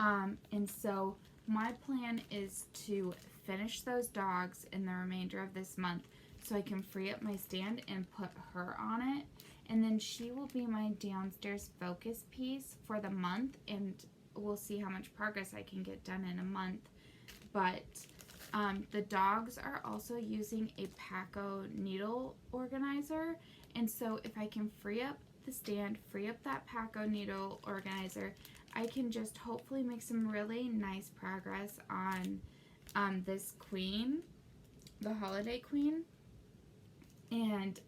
And so my plan is to finish those dogs in the remainder of this month so I can free up my stand and put her on it. And then she will be my downstairs focus piece for the month, and we'll see how much progress I can get done in a month. But the dogs are also using a Paco needle organizer, and so if I can free up the stand, free up that Paco needle organizer, I can just hopefully make some really nice progress on this queen, the holiday queen, and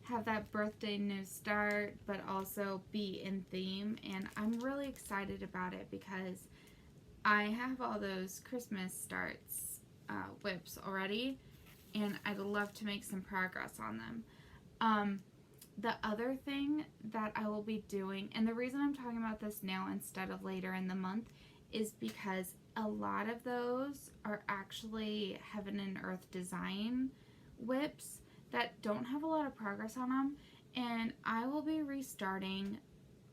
have that birthday new start, but also be in theme. And I'm really excited about it because I have all those Christmas starts whips already, and I'd love to make some progress on them. The other thing that I will be doing, and the reason I'm talking about this now instead of later in the month, is because a lot of those are actually Heaven and Earth design whips that don't have a lot of progress on them, and I will be restarting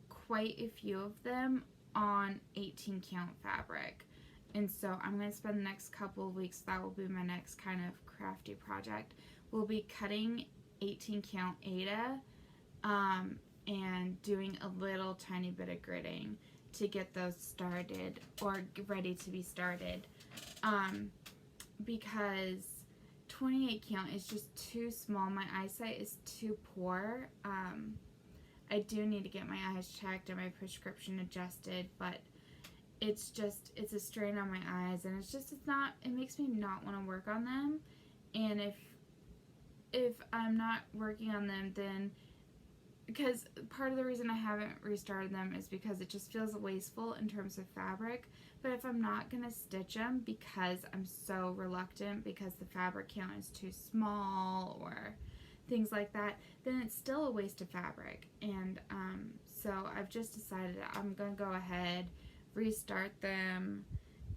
quite a few of them on 18 count fabric. And so I'm going to spend the next couple of weeks, that will be my next kind of crafty project. We'll be cutting 18 count Aida and doing a little tiny bit of gridding to get those started or ready to be started, because 28 count is just too small. My eyesight is too poor. I do need to get my eyes checked and my prescription adjusted, but it's a strain on my eyes, and it makes me not want to work on them. And if I'm not working on them, then, because part of the reason I haven't restarted them is because it just feels wasteful in terms of fabric. But if I'm not going to stitch them because I'm so reluctant because the fabric count is too small or things like that, then it's still a waste of fabric. And so I've just decided I'm going to go ahead, restart them,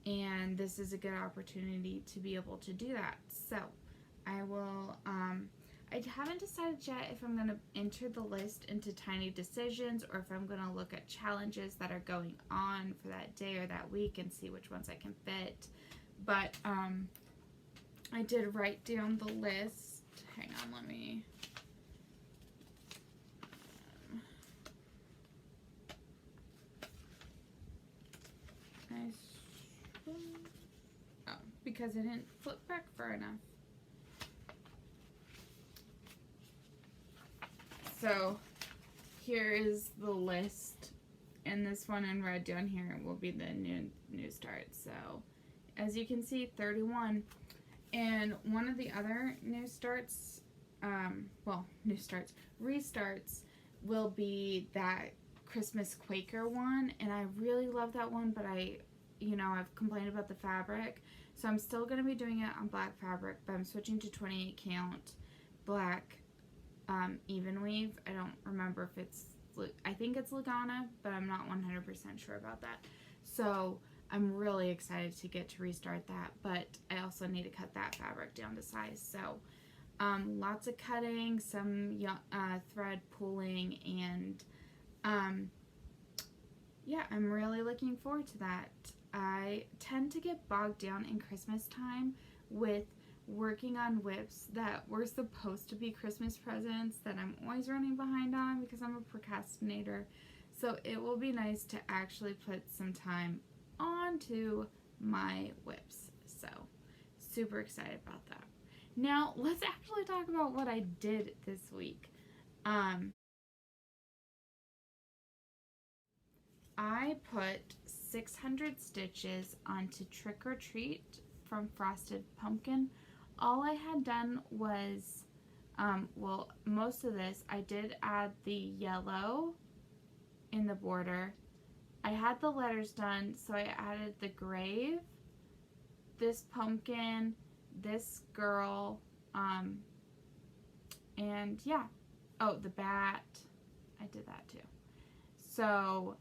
and this is a good opportunity to be able to do that. So I will, I haven't decided yet if I'm going to enter the list into tiny decisions or if I'm going to look at challenges that are going on for that day or that week and see which ones I can fit. But I did write down the list. Hang on, let me... Oh, because I didn't flip back far enough. So here is the list, and this one in red down here will be the new start. So as you can see, 31. And one of the other new starts, restarts will be that Christmas Quaker one, and I really love that one, but I've complained about the fabric, so I'm still going to be doing it on black fabric, but I'm switching to 28 count black even weave. I don't remember if I think it's Lagana, but I'm not 100% sure about that. So I'm really excited to get to restart that, but I also need to cut that fabric down to size. So lots of cutting, some thread pulling, and yeah, I'm really looking forward to that. I tend to get bogged down in Christmas time with working on whips that were supposed to be Christmas presents that I'm always running behind on because I'm a procrastinator. So it will be nice to actually put some time onto my whips. So super excited about that. Now let's actually talk about what I did this week. I put 600 stitches onto Trick or Treat from Frosted Pumpkin. All I had done was, most of this, I did add the yellow in the border. I had the letters done, so I added the grave, this pumpkin, this girl, and yeah. Oh, the bat. I did that too. So,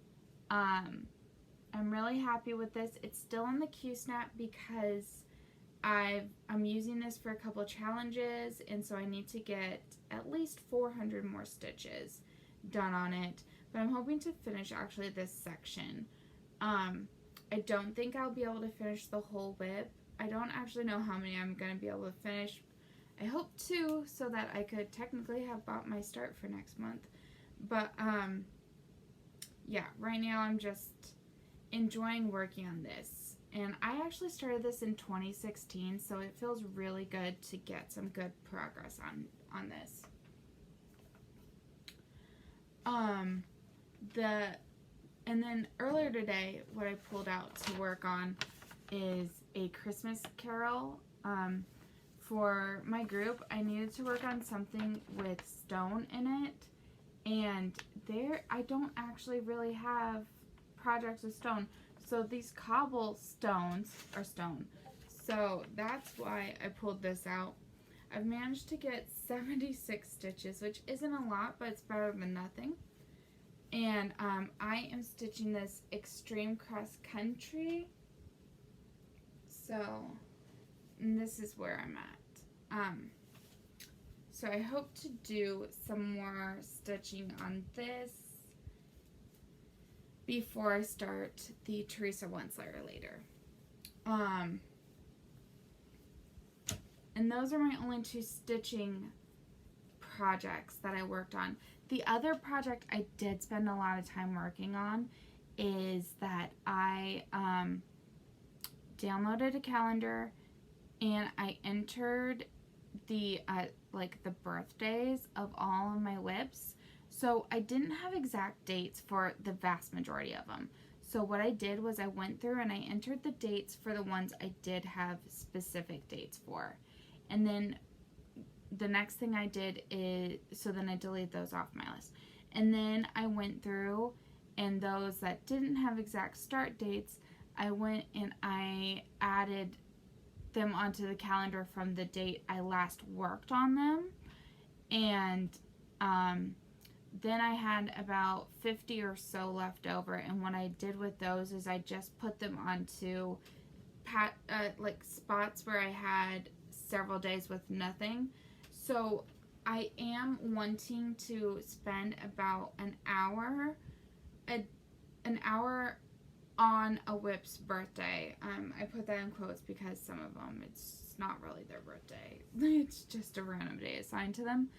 I'm really happy with this. It's still in the Q-snap because I'm using this for a couple challenges, and so I need to get at least 400 more stitches done on it. But I'm hoping to finish actually this section I don't think I'll be able to finish the whole whip. I don't actually know how many I'm going to be able to finish. I hope 2 so that I could technically have bought my start for next month. But, yeah, right now I'm just enjoying working on this. And I actually started this in 2016, so it feels really good to get some good progress on this. And then earlier today, what I pulled out to work on is a Christmas carol. For my group, I needed to work on something with stone in it, and I don't actually really have projects with stone, so these cobblestones are stone. So that's why I pulled this out. I've managed to get 76 stitches, which isn't a lot, but it's better than nothing. And I am stitching this Extreme Cross Country. So, and this is where I'm at. So I hope to do some more stitching on this before I start the Teresa Wentzler later. And those are my only 2 stitching projects that I worked on. The other project I did spend a lot of time working on is that I downloaded a calendar and I entered the the birthdays of all of my whips. So I didn't have exact dates for the vast majority of them. So what I did was I went through and I entered the dates for the ones I did have specific dates for. And then the next thing I did is, so then I deleted those off my list. And then I went through, and those that didn't have exact start dates, I went and I added them onto the calendar from the date I last worked on them. And then I had about 50 or so left over, and what I did with those is I just put them onto spots where I had several days with nothing. So I am wanting to spend about an hour on a whip's birthday. I put that in quotes because some of them, it's not really their birthday. It's just a random day assigned to them.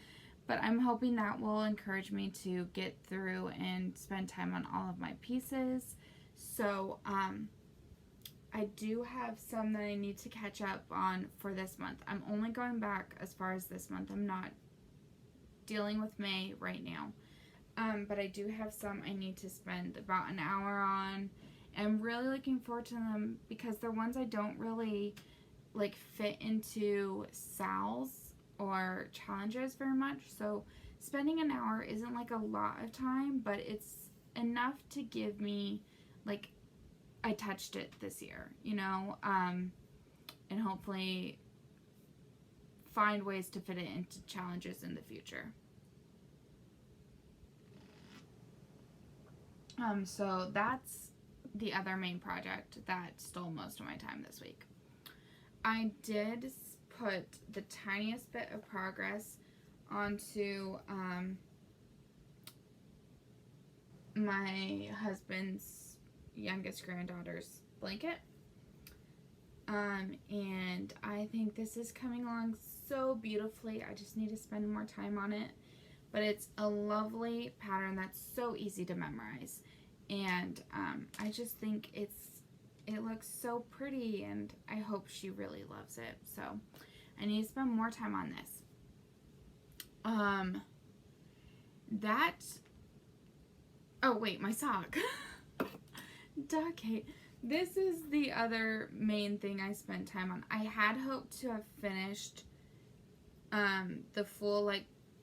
But I'm hoping that will encourage me to get through and spend time on all of my pieces. So I do have some that I need to catch up on for this month. I'm only going back as far as this month. I'm not dealing with May right now. But I do have some I need to spend about an hour on. I'm really looking forward to them because they're ones I don't really fit into SALs or challenges very much. So spending an hour isn't a lot of time, but it's enough to give me I touched it this year, and hopefully find ways to fit it into challenges in the future. So that's the other main project that stole most of my time this week. I did put the tiniest bit of progress onto my husband's youngest granddaughter's blanket. And I think this is coming along so beautifully. I just need to spend more time on it. But it's a lovely pattern that's so easy to memorize. And I just think it looks so pretty, and I hope she really loves it. So I need to spend more time on this. Oh wait, my sock. Duck hate. This is the other main thing I spent time on. I had hoped to have finished the full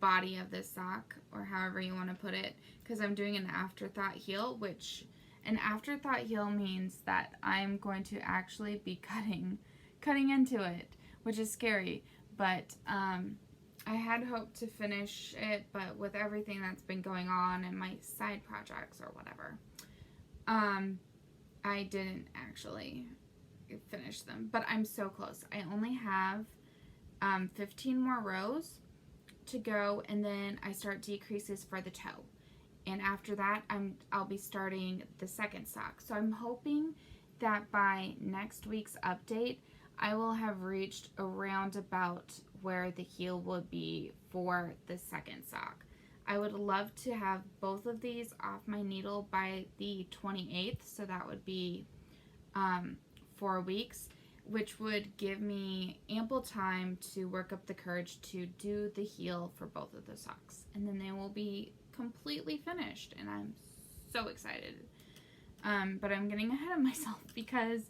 body of this sock, or however you want to put it, because I'm doing an afterthought heel, which an afterthought heel means that I'm going to actually be cutting into it, which is scary. But I had hoped to finish it, but with everything that's been going on and my side projects or whatever, I didn't actually finish them. But I'm so close. I only have 15 more rows to go, and then I start decreases for the toe. And after that, I'll be starting the second sock. So I'm hoping that by next week's update, I will have reached around about where the heel will be for the second sock. I would love to have both of these off my needle by the 28th, so that would be 4 weeks, which would give me ample time to work up the courage to do the heel for both of the socks. And then they will be completely finished, and I'm so excited. But I'm getting ahead of myself because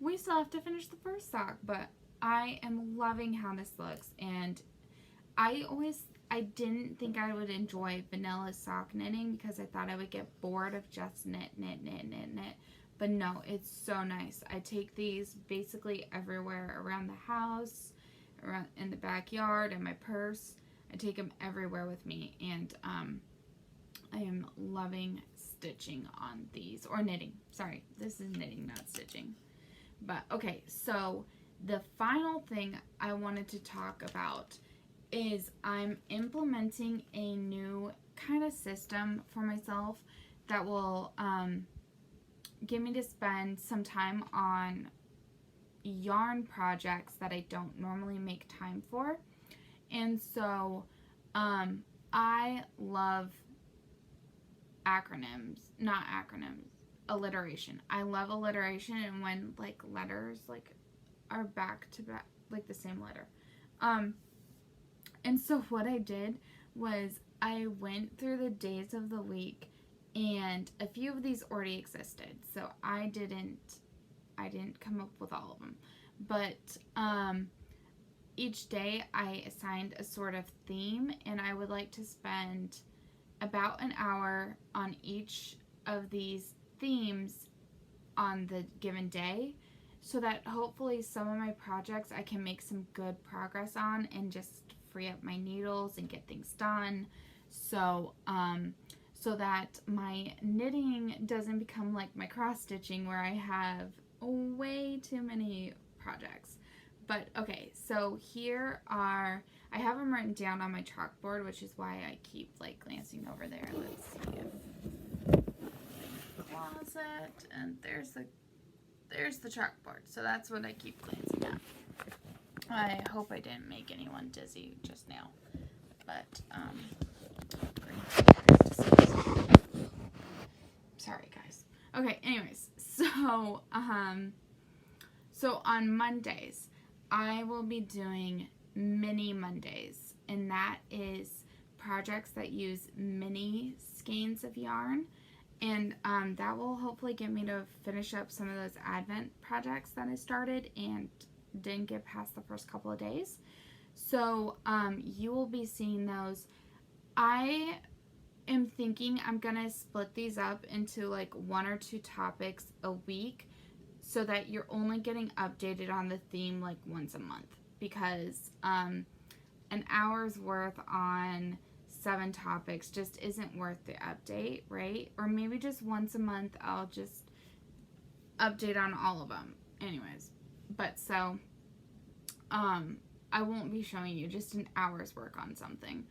we still have to finish the first sock, but I am loving how this looks. And I didn't think I would enjoy vanilla sock knitting because I thought I would get bored of just knit. But no, it's so nice. I take these basically everywhere around the house, around in the backyard, in my purse. I take them everywhere with me, and I am loving stitching on these, or knitting. Sorry, this is knitting, not stitching. But okay, so the final thing I wanted to talk about is I'm implementing a new kind of system for myself that will get me to spend some time on yarn projects that I don't normally make time for. And so I love alliteration. I love alliteration, and when like letters like are back to back, like the same letter. And so what I did was I went through the days of the week, and a few of these already existed, so I didn't come up with all of them. But each day I assigned a sort of theme, and I would like to spend about an hour on each of these themes on the given day, so that hopefully some of my projects I can make some good progress on and just free up my needles and get things done, so that my knitting doesn't become like my cross stitching where I have way too many projects. But okay, so here are, I have them written down on my chalkboard, which is why I keep like glancing over there. Let's see if closet, and there's the chalkboard. So that's what I keep glancing at. I hope I didn't make anyone dizzy just now, but sorry guys. Okay, anyways, so on Mondays I will be doing mini Mondays, and that is projects that use mini skeins of yarn, and that will hopefully get me to finish up some of those Advent projects that I started and didn't get past the first couple of days. So you will be seeing those. I am thinking I'm gonna split these up into like 1 or 2 topics a week, so that you're only getting updated on the theme like once a month, because an hour's worth on 7 topics just isn't worth the update, right? Or maybe just once a month I'll just update on all of them. Anyways, but so I won't be showing you just an hour's work on something.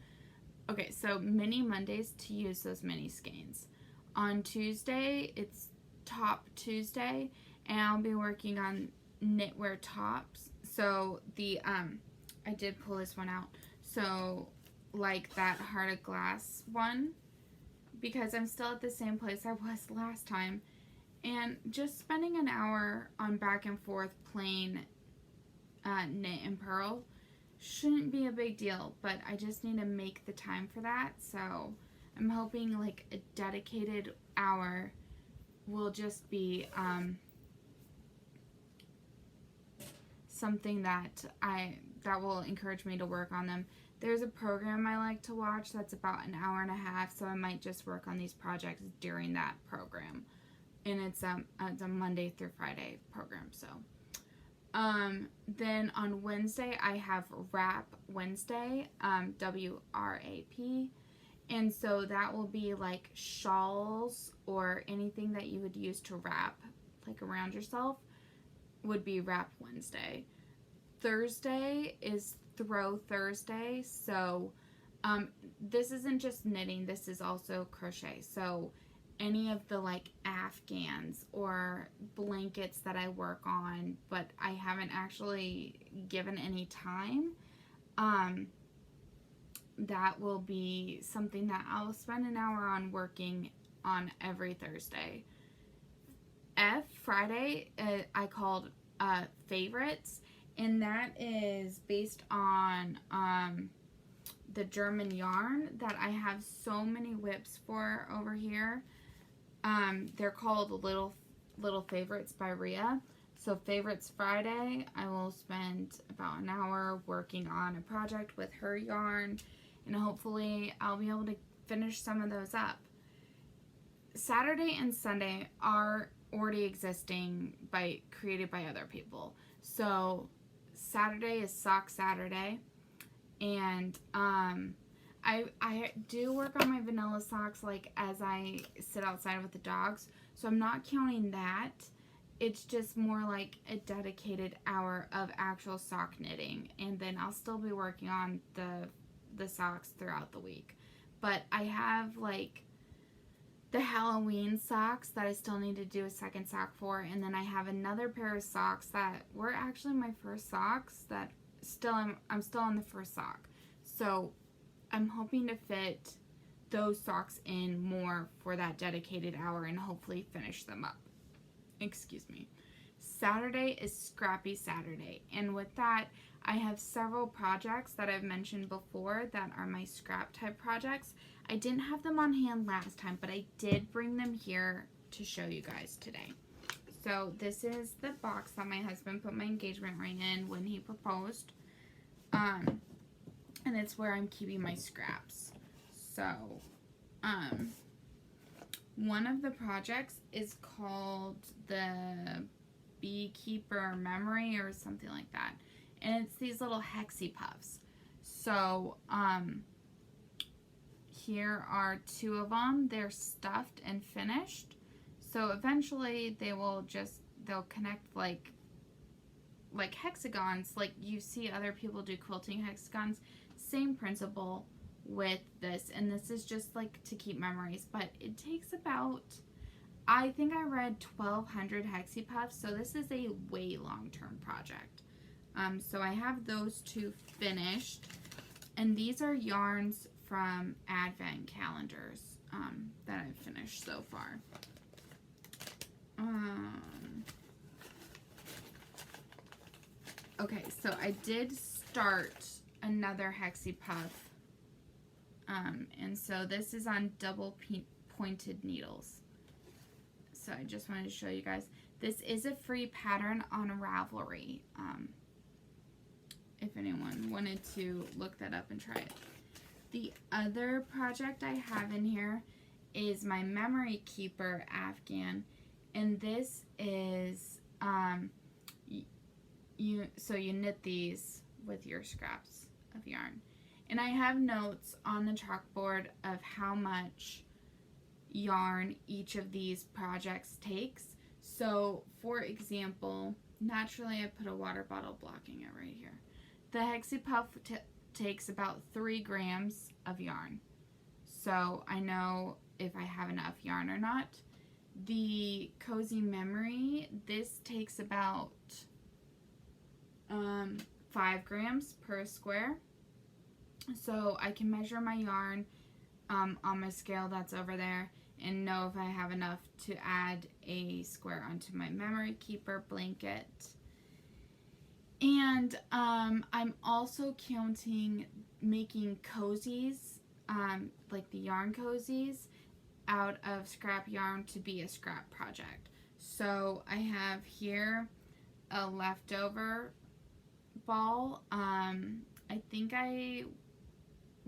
Okay, so mini Mondays to use those mini skeins. On Tuesday, it's Top Tuesday, and I'll be working on knitwear tops. So the I did pull this one out. So like that Heart of Glass one, because I'm still at the same place I was last time, and just spending an hour on back and forth plain knit and purl shouldn't be a big deal, but I just need to make the time for that. So I'm hoping like a dedicated hour will just be something that will encourage me to work on them. There's a program I like to watch that's about an hour and a half, so I might just work on these projects during that program. And it's a Monday through Friday program. So then on Wednesday I have Wrap Wednesday, WRAP, and so that will be like shawls or anything that you would use to wrap like around yourself would be Wrap Wednesday. Thursday is Throw Thursday, so This isn't just knitting, this is also crochet. So any of the like Afghans or blankets that I work on, but I haven't actually given any time, that will be something that I'll spend an hour on working on every Thursday. Friday, I called favorites, and that is based on the German yarn that I have so many whips for over here. They're called Little Favorites by Rhea. So Favorites Friday, I will spend about an hour working on a project with her yarn, and hopefully I'll be able to finish some of those up. Saturday and Sunday are already existing, created by other people. So Saturday is Sock Saturday, and I do work on my vanilla socks like as I sit outside with the dogs, so I'm not counting that. It's just more like a dedicated hour of actual sock knitting, and then I'll still be working on the socks throughout the week. But I have like the Halloween socks that I still need to do a second sock for, and then I have another pair of socks that were actually my first socks that I'm still on the first sock. So I'm hoping to fit those socks in more for that dedicated hour and hopefully finish them up. Excuse me. Saturday is Scrappy Saturday, and with that I have several projects that I've mentioned before that are my scrap type projects. I didn't have them on hand last time, but I did bring them here to show you guys today. So this is the box that my husband put my engagement ring in when he proposed. And it's where I'm keeping my scraps. So, one of the projects is called the Beekeeper Memory or something like that. And it's these little hexie puffs. So, here are two of them. They're stuffed and finished. So eventually they'll connect like hexagons, like you see other people do quilting hexagons. Same principle with this, and this is just like to keep memories, but it takes about, I think I read 1,200 hexie puffs, so this is a way long-term project. So I have those two finished, and these are yarns from Advent calendars that I've finished so far. Okay, so I did start another hexie puff, and so this is on double pointed needles. So I just wanted to show you guys. This is a free pattern on Ravelry, if anyone wanted to look that up and try it. The other project I have in here is my Memory Keeper Afghan, and this is you knit these with your scraps of yarn, and I have notes on the chalkboard of how much yarn each of these projects takes. So for example, naturally I put a water bottle blocking it right here. The hexie puff takes about 3 grams of yarn, so I know if I have enough yarn or not. The Cozy Memory, this takes about 5 grams per square, so I can measure my yarn on my scale that's over there and know if I have enough to add a square onto my Memory Keeper blanket. And I'm also counting making cozies, like the yarn cozies, out of scrap yarn to be a scrap project. So I have here a leftover ball. I think I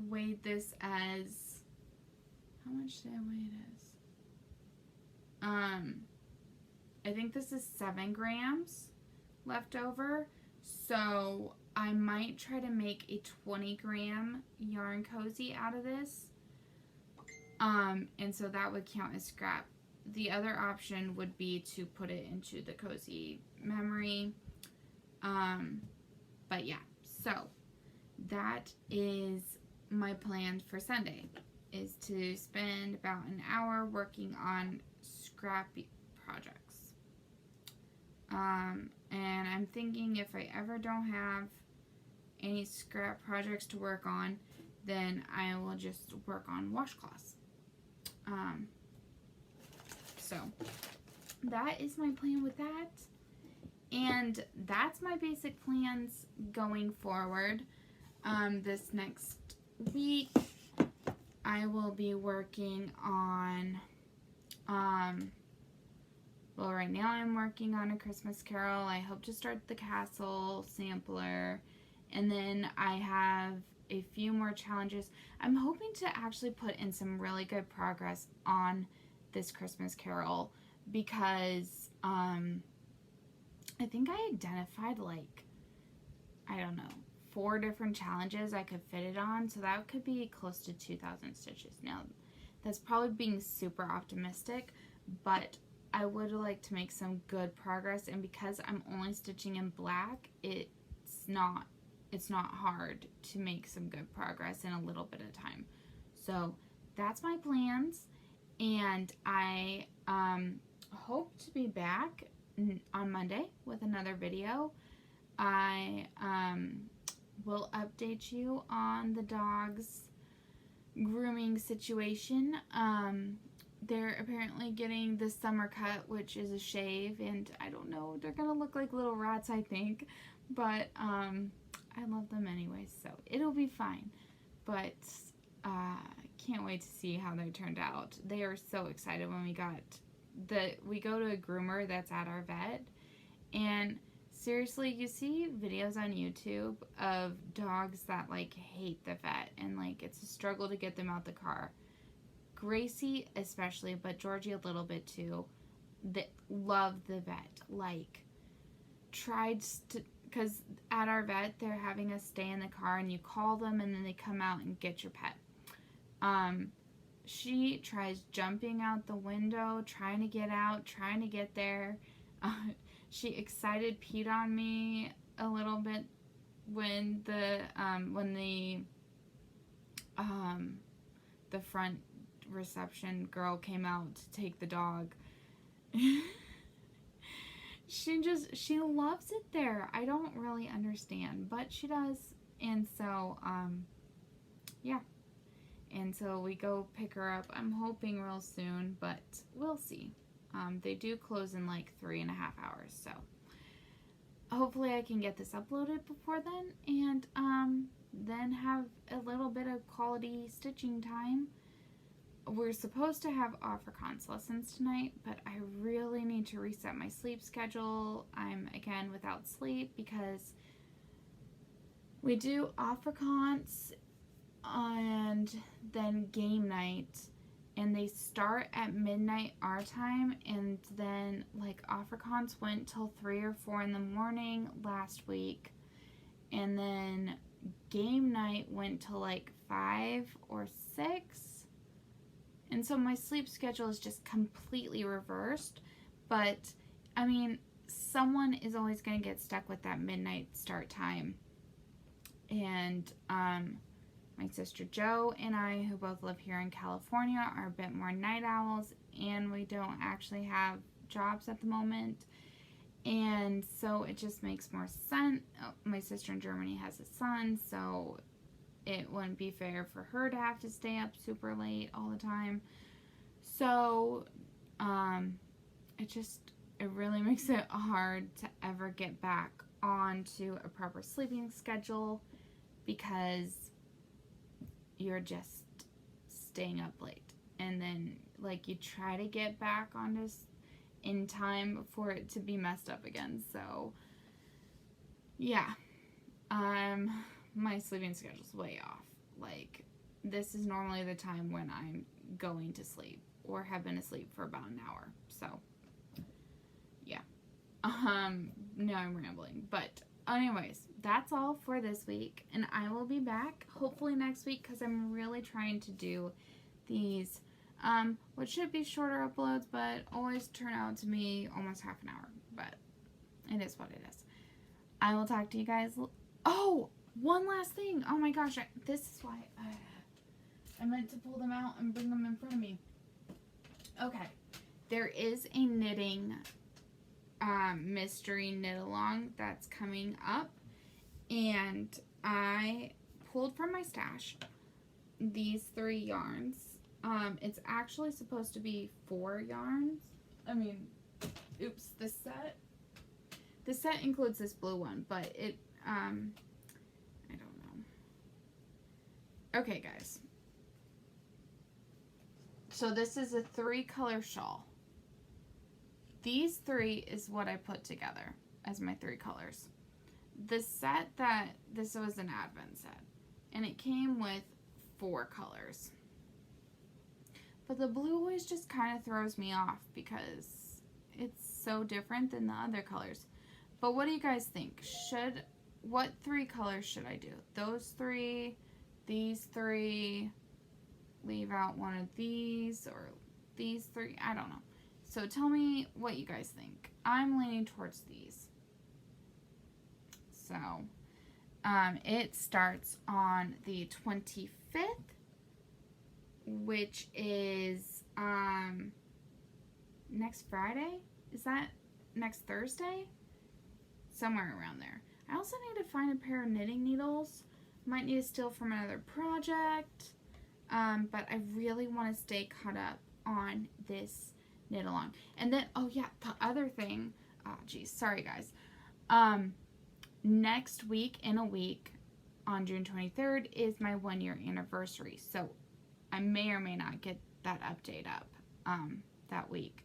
weighed this as, how much did I weigh it as? I think this is 7 grams left over. So I might try to make a 20-gram yarn cozy out of this. And so that would count as scrap. The other option would be to put it into the Cozy Memory. But yeah, so that is my plan for Sunday is to spend about an hour working on scrappy projects. And I'm thinking if I ever don't have any scrap projects to work on, then I will just work on washcloths. So that is my plan with that. And that's my basic plans going forward. This next week, I will be working on, well, right now I'm working on A Christmas Carol. I hope to start the castle sampler. And then I have a few more challenges. I'm hoping to actually put in some really good progress on this Christmas Carol because, I think I identified like, I don't know, 4 different challenges I could fit it on, so that could be close to 2,000 stitches. Now, that's probably being super optimistic, but I would like to make some good progress, and because I'm only stitching in black, it's not hard to make some good progress in a little bit of time. So that's my plans, and I hope to be back on Monday with another video. I will update you on the dog's grooming situation. They're apparently getting the summer cut, which is a shave, and I don't know, they're gonna look like little rats, I think, but I love them anyway, so it'll be fine. But can't wait to see how they turned out. They are so excited when we go to a groomer that's at our vet, and seriously, you see videos on YouTube of dogs that like hate the vet, and like it's a struggle to get them out the car. Gracie especially, but Georgie a little bit too, that love the vet. Like tried to, because at our vet they're having us stay in the car, and you call them and then they come out and get your pet. She tries jumping out the window, trying to get out, trying to get there. She excited peed on me a little bit when the front reception girl came out to take the dog. She loves it there. I don't really understand, but she does. And so, yeah. And so we go pick her up. I'm hoping real soon, but we'll see. They do close in like 3.5 hours, so hopefully I can get this uploaded before then, and then have a little bit of quality stitching time. We're supposed to have Afrikaans lessons tonight, but I really need to reset my sleep schedule. I'm again without sleep because we do Afrikaans and then game night, and they start at midnight our time, and then like Afrikaans went till 3 or 4 in the morning last week, and then game night went till like 5 or 6, and so my sleep schedule is just completely reversed. But I mean, someone is always going to get stuck with that midnight start time, and my sister Jo and I, who both live here in California, are a bit more night owls, and we don't actually have jobs at the moment, and so it just makes more sense. My sister in Germany has a son, so it wouldn't be fair for her to have to stay up super late all the time. So it really makes it hard to ever get back onto a proper sleeping schedule, because you're just staying up late, and then like you try to get back on this in time for it to be messed up again. So yeah, my sleeping schedule's way off. Like, this is normally the time when I'm going to sleep or have been asleep for about an hour. So yeah, now I'm rambling, but anyways, that's all for this week, and I will be back hopefully next week, because I'm really trying to do these what should be shorter uploads, but always turn out to be almost half an hour. But it is what it is. I will talk to you guys. Oh, one last thing. Oh my gosh, this is why I meant to pull them out and bring them in front of me. Okay, there is a knitting mystery knit along that's coming up, and I pulled from my stash these 3 yarns. It's actually supposed to be 4 yarns. I mean, oops, the set includes this blue one, but it I don't know. Okay, guys. So this is a 3-color shawl. These 3 is what I put together as my 3 colors. The set this was an advent set, and it came with 4 colors. But the blue always just kind of throws me off because it's so different than the other colors. But what do you guys think? What 3 colors should I do? Those 3, these 3, leave out one of these, or these 3? I don't know. So tell me what you guys think. I'm leaning towards these. So it starts on the 25th, which is next Friday. Is that next Thursday? Somewhere around there. I also need to find a pair of knitting needles. Might need to steal from another project. But I really want to stay caught up on this knit along. And then, oh yeah, the other thing, oh geez, sorry guys. Next week, in a week, on June 23rd, is my 1-year anniversary. So I may or may not get that update up that week.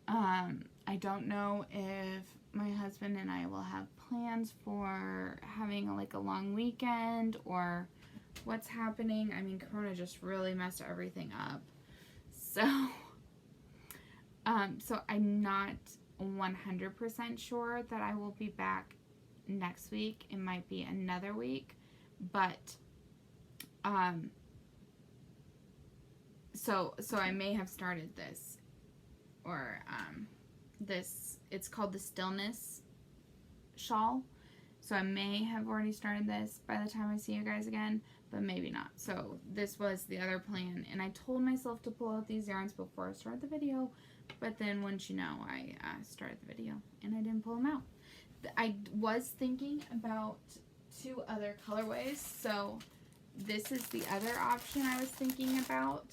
I don't know if my husband and I will have plans for having a long weekend or what's happening. I mean, Corona just really messed everything up. So, so I'm not 100% sure that I will be back next week. It might be another week, but, so I may have started this, or, it's called the Stillness Shawl. So I may have already started this by the time I see you guys again, but maybe not. So this was the other plan, and I told myself to pull out these yarns before I started the video, but then once you know, I started the video and I didn't pull them out. I was thinking about 2 other colorways, so this is the other option I was thinking about.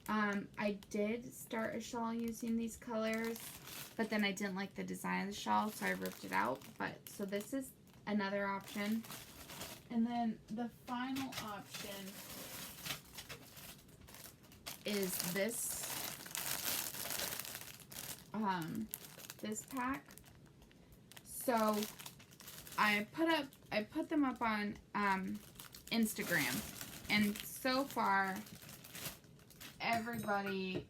I did start a shawl using these colors, but then I didn't like the design of the shawl, so I ripped it out. But so this is another option. And then the final option is this this pack. So I put them up on Instagram, and so far everybody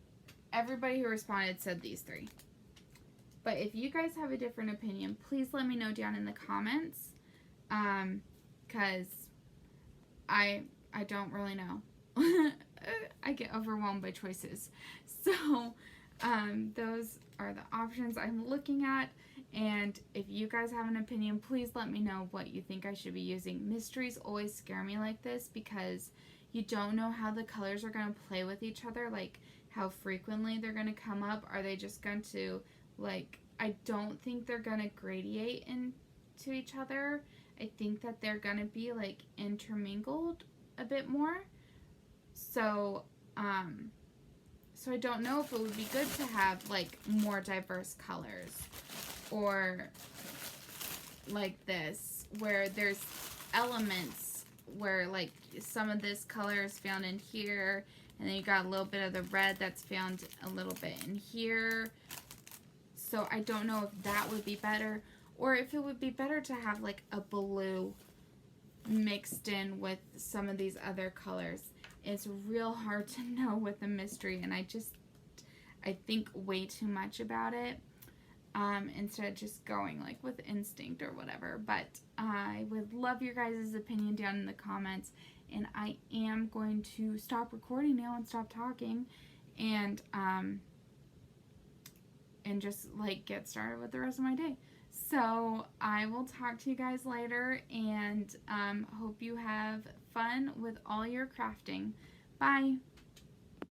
who responded said these 3. But if you guys have a different opinion, please let me know down in the comments, because I don't really know. I get overwhelmed by choices. So those are the options I'm looking at, and if you guys have an opinion, please let me know what you think I should be using. Mysteries always scare me like this because you don't know how the colors are going to play with each other, like how frequently they're going to come up. Are they just going to, I don't think they're going to gradiate into each other. I think that they're going to be, intermingled a bit more. So, so I don't know if it would be good to have, more diverse colors. Or, like this, where there's elements where, some of this color is found in here, and then you got a little bit of the red that's found a little bit in here. So I don't know if that would be better, or if it would be better to have a blue mixed in with some of these other colors. It's real hard to know with a mystery, and I think way too much about it, instead of just going with instinct or whatever. But I would love your guys' opinion down in the comments, and I am going to stop recording now and stop talking, and just get started with the rest of my day. So I will talk to you guys later, and hope you have fun with all your crafting. Bye!